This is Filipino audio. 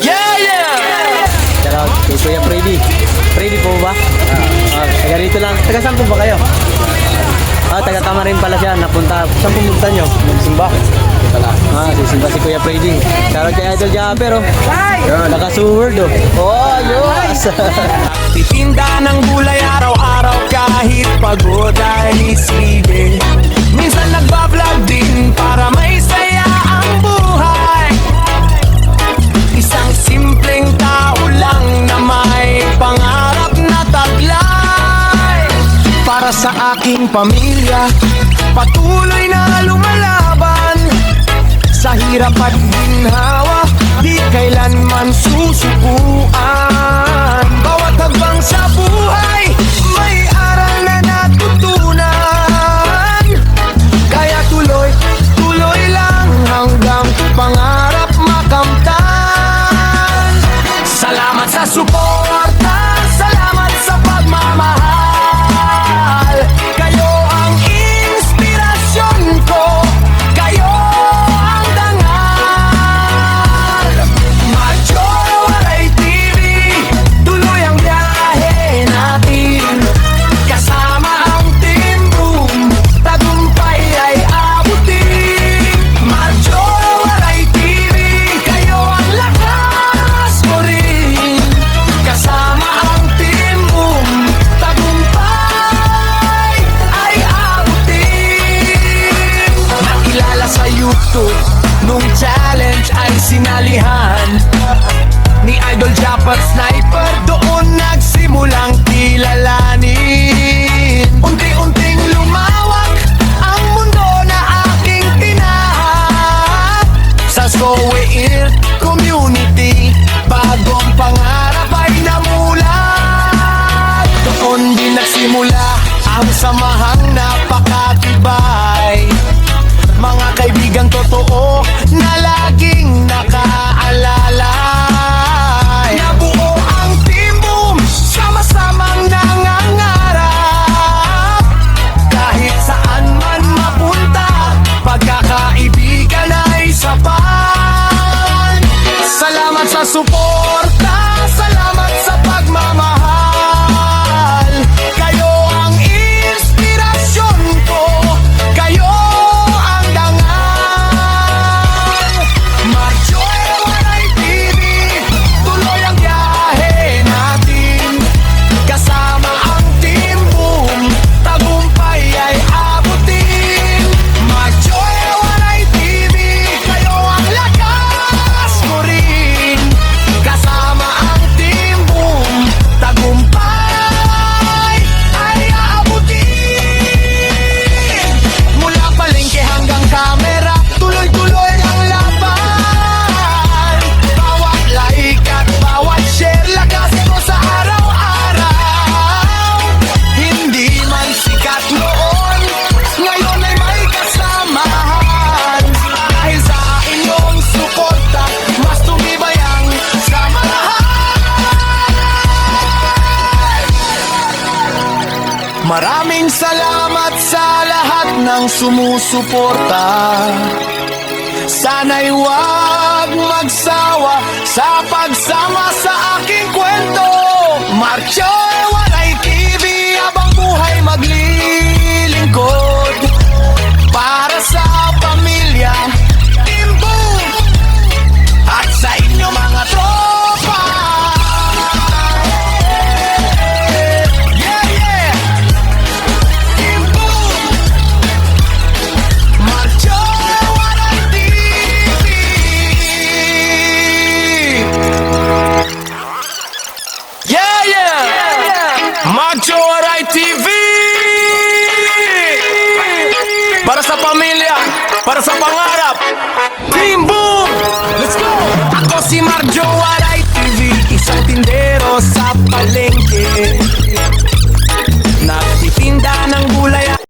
Yeah, yeah! Shout out kay Kuya Freddy. Freddy po ba? Taga rito lang. Taga saan po ba kayo? Taga Tamarin pala siya. Napunta. Saan pumunta nyo? Nagsimba. Sisimba si Kuya Freddy. Shout out kay Idol Japper, oh. Naka-suword, oh. Oh, ayos! Titinda ng gulay araw-araw kahit pagod ay sige. Minsan nagbablog din para may saya ang buhay. Isang simpleng tao lang na may pangarap na taglay. Para sa aking pamilya, patuloy na lumalaban. Sa hirap at ginhawa, di kailanman susubuan. Bawat hagbang sa buhay, may aral na natutunan. Kaya tuloy, tuloy lang hanggang pangarap makamtan. Salamat sa suporta, salamat sa pagmamahal. Kayo ang inspirasyon ko, kayo ang dangal. Majoray TV, tuloy ang biyahe natin. Kasama ang Team Boom, tagumpay ay abutin. Majoray TV, kayo ang lakas ko rin. Kasama ang Team Boom, tagumpay ay abutin. Nakilala sa YouTube, nung challenge ay sinalihan ni Idol Japper Sniper, doon nagsimulang kilalanin. Unti-unting lumawak ang mundo na aking tinahak. Sa Soweir community, bagong pangarap ay namulat. Doon din nagsimula ang samahang napakatibay. Mga kaibigang totoo na laging nakaalalay. Nabuo ang Team Boom, sama-samang nangangarap. Kahit saan man mapunta, pagkakaibigan ay sapat. Salamat sa suporta, salamat sa pagmamahal. Kayo ang inspirasyon ko, kayo ang dangal. Majoray TV, tuloy ang biyahe natin. Kasama ang Team Boom, tagumpay ay abutin. Majoray TV, kayo ang lakas ko rin. Kasama ang Team Boom, tagumpay ay aabutin. Mula palengke hanggang kamera, tuloy-tuloy ang laban. Bawat like at bawat share, lakas ko sa araw-araw. Hindi man sikat noon, ngayon ay may kasamahan. Dahil sa inyong suporta, mas tumibay ang samahan. Maraming salamat sa lahat ng sumusuporta. Sana'y huwag magsawa sa pagsama sa aking kwento. Majoray TV, habang buhay maglilingkod. Para sa pamilya, Team Boom, at sa inyo mga tropa. Yeah, yeah! Team Boom, Majoray TV. Yeah, yeah! Majoray TV! Para sa pamilya, para sa pangarap, Team Boom!